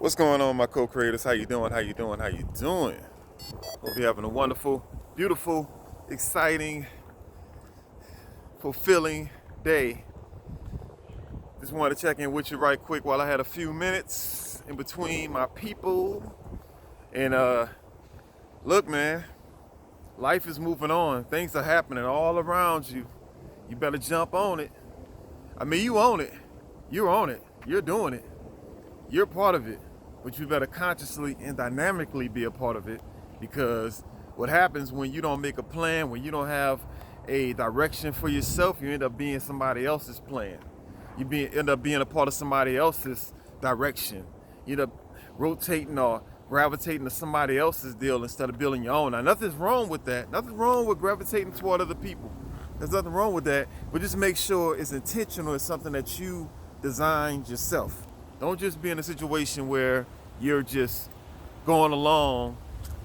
What's going on, my co-creators? How you doing? How you doing? How you doing? Hope you're having a wonderful, beautiful, exciting, fulfilling day. Just wanted to check in with you right quick while I had a few minutes in between my people. And look, man, life is moving on. Things are happening all around you. You better jump on it. I mean, you own it. You're on it. You're doing it. You're part of it. But you better consciously and dynamically be a part of it, because what happens when you don't make a plan, when you don't have a direction for yourself, you end up being somebody else's plan. End up being a part of somebody else's direction. You end up rotating or gravitating to somebody else's deal instead of building your own. Now, nothing's wrong with that. Nothing wrong with gravitating toward other people. There's nothing wrong with that. But just make sure it's intentional. It's something that you designed yourself. Don't just be in a situation where you're just going along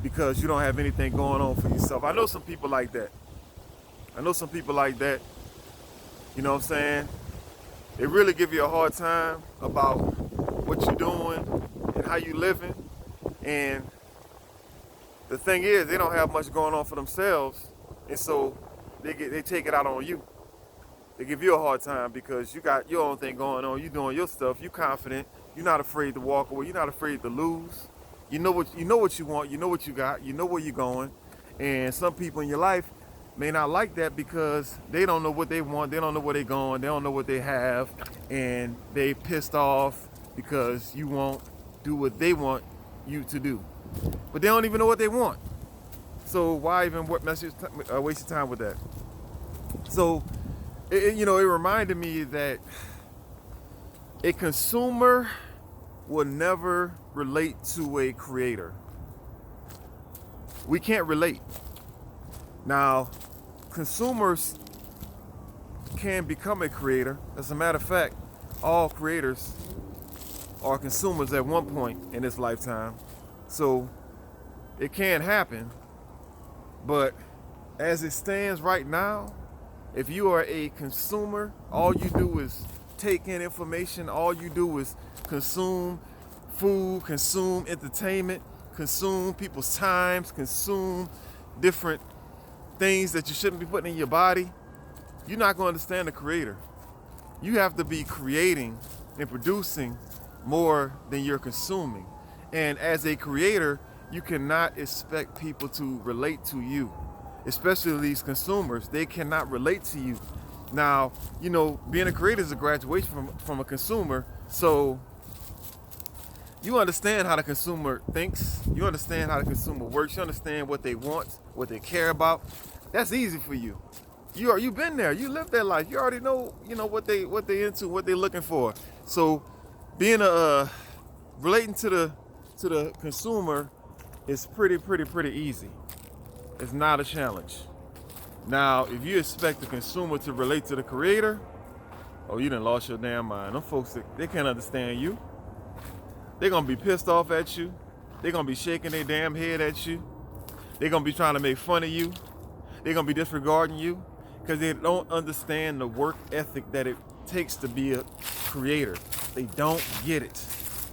because you don't have anything going on for yourself. I know some people like that. You know what I'm saying? They really give you a hard time about what you're doing and how you living. And the thing is, they don't have much going on for themselves. And so they take it out on you. They give you a hard time because you got your own thing going on. You doing your stuff. You confident. You're not afraid to walk away. You're not afraid to lose. You know what you want. You know what you got. You know where you're going. And some people in your life may not like that because they don't know what they want. They don't know where they're going. They don't know what they have. And they pissed off because you won't do what they want you to do. But they don't even know what they want. So why even waste your time with that? So it reminded me that a consumer will never relate to a creator. We can't relate. Now, consumers can become a creator. As a matter of fact, all creators are consumers at one point in this lifetime. So it can happen. But as it stands right now, if you are a consumer, all you do is take in information. All you do is consume food, consume entertainment, consume people's times, consume different things that you shouldn't be putting in your body. You're not going to understand the creator. You have to be creating and producing more than you're consuming. And as a creator, you cannot expect people to relate to you, especially these consumers. They cannot relate to you. Now, being a creator is a graduation from a consumer. So you understand how the consumer thinks. You understand how the consumer works. You understand what they want, what they care about. That's easy for you. You've been there. You lived that life. You already know, what they into, what they're looking for. So being relating to the consumer is pretty easy. It's not a challenge. Now, if you expect the consumer to relate to the creator, you done lost your damn mind. Them folks, they can't understand you. They're gonna be pissed off at you. They're gonna be shaking their damn head at you. They're gonna be trying to make fun of you. They're gonna be disregarding you because they don't understand the work ethic that it takes to be a creator. They don't get it.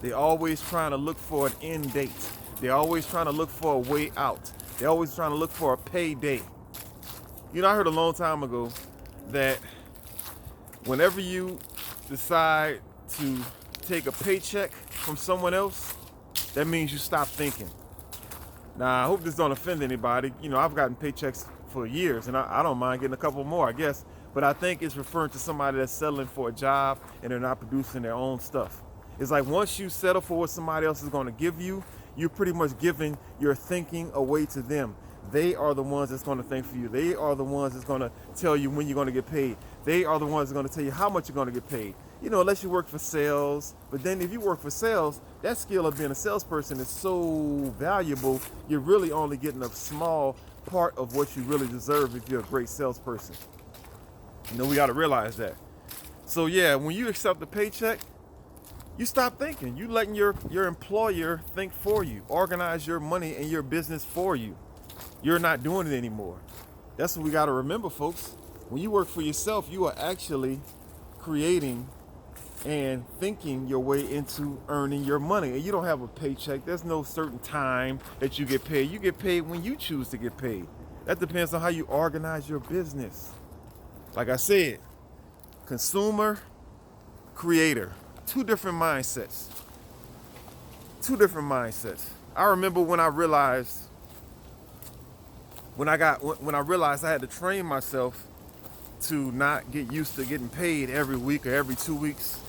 They're always trying to look for an end date. They're always trying to look for a way out. They're always trying to look for a payday. I heard a long time ago that whenever you decide to take a paycheck from someone else, that means you stop thinking. Now, I hope this don't offend anybody. I've gotten paychecks for years, and I don't mind getting a couple more, I guess. But I think it's referring to somebody that's settling for a job and they're not producing their own stuff. It's like once you settle for what somebody else is going to give you, you're pretty much giving your thinking away to them. They are the ones that's going to think for you. They are the ones that's going to tell you when you're going to get paid. They are the ones that's going to tell you how much you're going to get paid. Unless you work for sales. But then if you work for sales, that skill of being a salesperson is so valuable, you're really only getting a small part of what you really deserve if you're a great salesperson. We got to realize that. So yeah, when you accept the paycheck, you stop thinking. You letting your employer think for you, organize your money and your business for you. You're not doing it anymore. That's what we got to remember, folks. When you work for yourself, you are actually creating and thinking your way into earning your money. And you don't have a paycheck. There's no certain time that you get paid. You get paid when you choose to get paid. That depends on how you organize your business. Like I said, consumer, creator, two different mindsets. Two different mindsets. I remember when I realized when I realized I had to train myself to not get used to getting paid every week or every 2 weeks.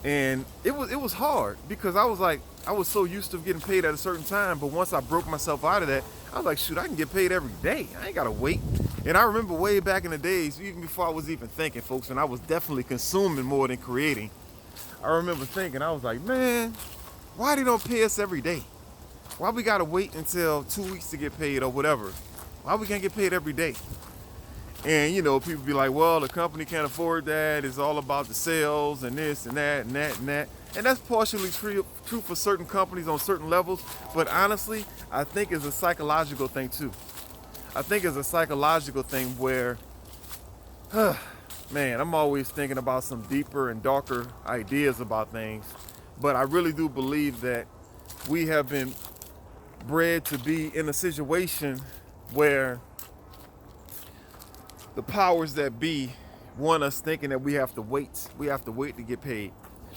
And it was hard because I was so used to getting paid at a certain time, but once I broke myself out of that, I was like, shoot, I can get paid every day. I ain't gotta wait. And I remember way back in the days, even before I was even thinking, folks, and I was definitely consuming more than creating. I remember thinking, I was like, man, why they don't pay us every day? Why we gotta wait until 2 weeks to get paid or whatever? Why we can't get paid every day? And people be like, well, the company can't afford that. It's all about the sales and this and that and that and that. And that's partially true for certain companies on certain levels. But honestly, I think it's a psychological thing too. I think it's a psychological thing where, man, I'm always thinking about some deeper and darker ideas about things. But I really do believe that we have been bred to be in a situation where the powers that be want us thinking that we have to wait. We have to wait to get paid.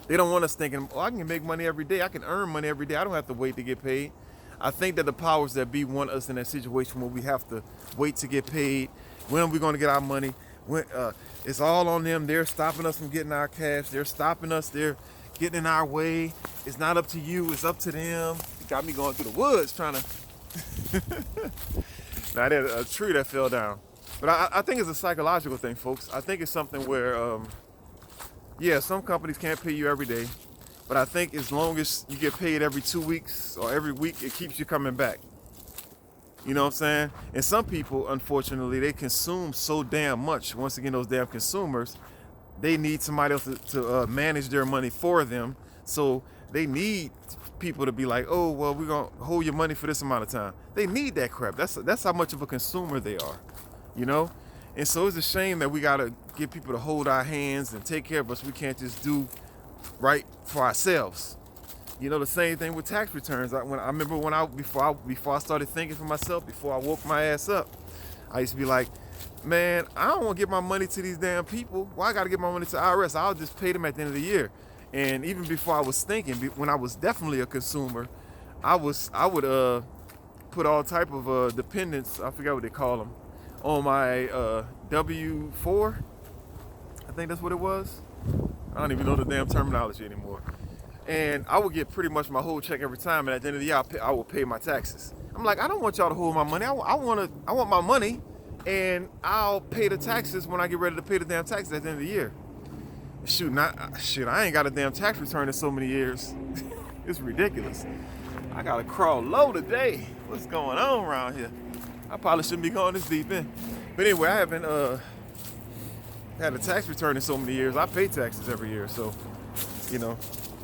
They don't want us thinking, oh, I can make money every day. I can earn money every day. I don't have to wait to get paid. I think that the powers that be want us in that situation where we have to wait to get paid. When are we going to get our money? It's all on them. They're stopping us from getting our cash. They're stopping us. They're getting in our way. It's not up to you. It's up to them. You got me going through the woods trying to... Now, there's a tree that fell down. But I think it's a psychological thing, folks. I think it's something where, some companies can't pay you every day. But I think as long as you get paid every 2 weeks or every week, it keeps you coming back. You know what I'm saying? And some people, unfortunately, they consume so damn much. Once again, those damn consumers, they need somebody else to manage their money for them. So they need people to be like, oh, well, we're going to hold your money for this amount of time. They need that crap. That's how much of a consumer they are. And so it's a shame that we gotta get people to hold our hands and take care of us. We can't just do right for ourselves. The same thing with tax returns. I remember before I started thinking for myself, before I woke my ass up, I used to be like, man, I don't want to give my money to these damn people. Why I gotta give my money to IRS? I'll just pay them at the end of the year. And even before I was thinking, when I was definitely a consumer, I would put all type of dependents, I forgot what they call them, on my W-4. I think that's what it was. I don't even know the damn terminology anymore. And I would get pretty much my whole check every time, and at the end of the year, I would pay my taxes. I'm like, I don't want y'all to hold my money. I want my money, and I'll pay the taxes when I get ready to pay the damn taxes at the end of the year. I ain't got a damn tax return in so many years. It's ridiculous. I gotta crawl low today. What's going on around here? I probably shouldn't be going this deep in. But anyway, I haven't had a tax return in so many years. I pay taxes every year, so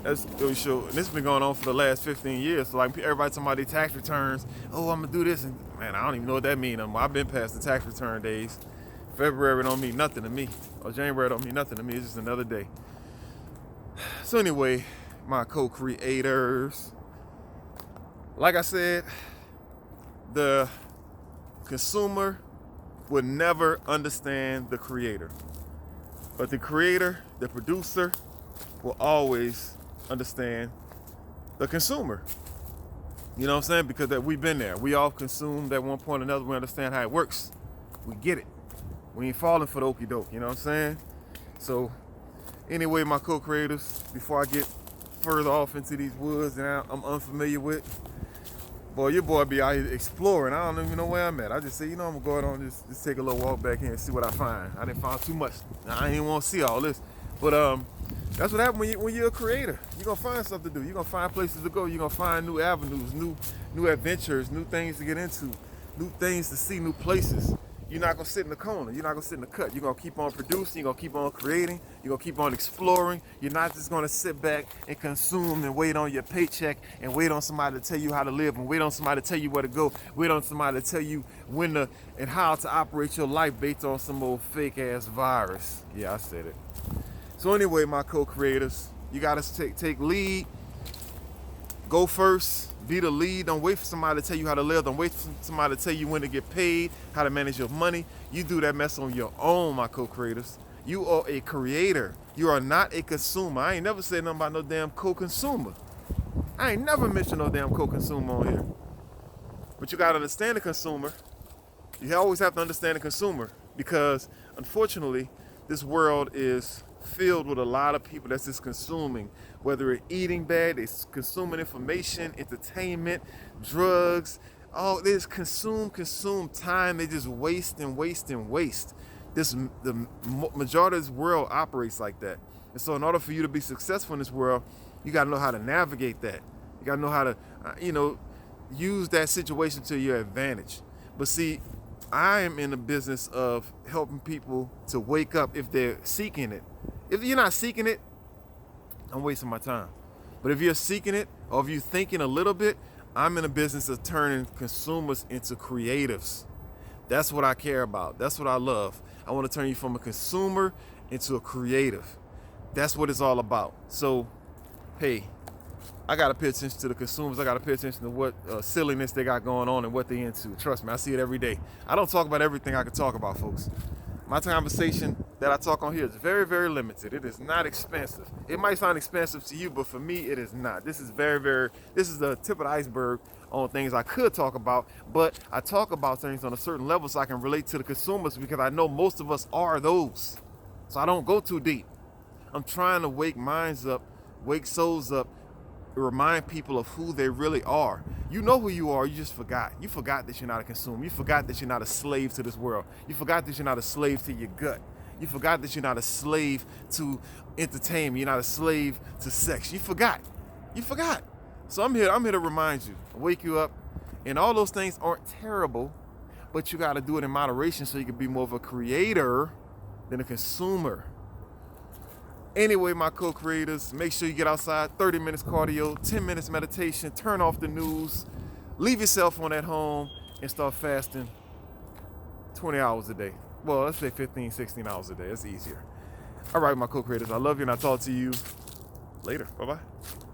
that's really sure. And this has been going on for the last 15 years. So like everybody talking about their tax returns. Oh, I'm gonna do this, and man, I don't even know what that means. I've been past the tax return days. February don't mean nothing to me, or January don't mean nothing to me. It's just another day. So anyway, my co-creators, like I said, the consumer would never understand the creator, but the creator, the producer, will always understand the consumer. You know what I'm saying? Because we've been there. We all consumed at one point or another. We understand how it works. We get it. We ain't falling for the okie doke. You know what I'm saying? So anyway, my co-creators, before I get further off into these woods that I'm unfamiliar with, boy, your boy be out here exploring. I don't even know where I'm at. I just say, I'm gonna go out on just take a little walk back here and see what I find. I didn't find too much. I ain't even want to see all this. But that's what happens when you're a creator. You're gonna find stuff to do. You're gonna find places to go. You're gonna find new avenues, new adventures, new things to get into, new things to see, new places. You're not gonna sit in the corner. You're not gonna sit in the cut. You're gonna keep on producing. You're gonna keep on creating. You're gonna keep on exploring. You're not just gonna sit back and consume and wait on your paycheck and wait on somebody to tell you how to live and wait on somebody to tell you where to go. Wait on somebody to tell you when to and how to operate your life based on some old fake ass virus. Yeah, I said it. So anyway, my co-creators, you gotta take lead, go first, be the lead. Don't wait for somebody to tell you how to live. Don't wait for somebody to tell you when to get paid, how to manage your money. You do that mess on your own, my co-creators. You are a creator. You are not a consumer. I ain't never said nothing about no damn co-consumer. I ain't never mentioned no damn co-consumer on here. But you gotta understand the consumer. You always have to understand the consumer, because unfortunately, this world is filled with a lot of people that's just consuming, whether it's eating bad, it's consuming information, entertainment, drugs. All this consume time. They just waste and waste and waste. The majority of this world operates like that. And so in order for you to be successful in this world, you got to know how to navigate that. You got to know how to, use that situation to your advantage. But see, I am in the business of helping people to wake up if they're seeking it. If you're not seeking it, I'm wasting my time. But if you're seeking it, or if you're thinking a little bit, I'm in the business of turning consumers into creatives. That's what I care about. That's what I love. I want to turn you from a consumer into a creative. That's what it's all about. So, hey, I got to pay attention to the consumers. I got to pay attention to what silliness they got going on and what they into. Trust me, I see it every day. I don't talk about everything I can talk about, folks. My conversation that I talk on here is very, very limited. It is not expensive. It might sound expensive to you, but for me, it is not. This is this is the tip of the iceberg on things I could talk about, but I talk about things on a certain level so I can relate to the consumers, because I know most of us are those. So I don't go too deep. I'm trying to wake minds up, wake souls up, remind people of who they really are. You know who you are, you just forgot. You forgot that you're not a consumer. You forgot that you're not a slave to this world. You forgot that you're not a slave to your gut. You forgot that you're not a slave to entertainment. You're not a slave to sex. You forgot. You forgot. So I'm here to remind you, wake you up. And all those things aren't terrible, but you got to do it in moderation so you can be more of a creator than a consumer. Anyway, my co-creators, make sure you get outside, 30 minutes cardio, 10 minutes meditation, turn off the news, leave your cell phone at home, and start fasting 20 hours a day. Well, let's say 15, 16 hours a day. It's easier. All right, my co-creators, I love you, and I'll talk to you later. Bye-bye.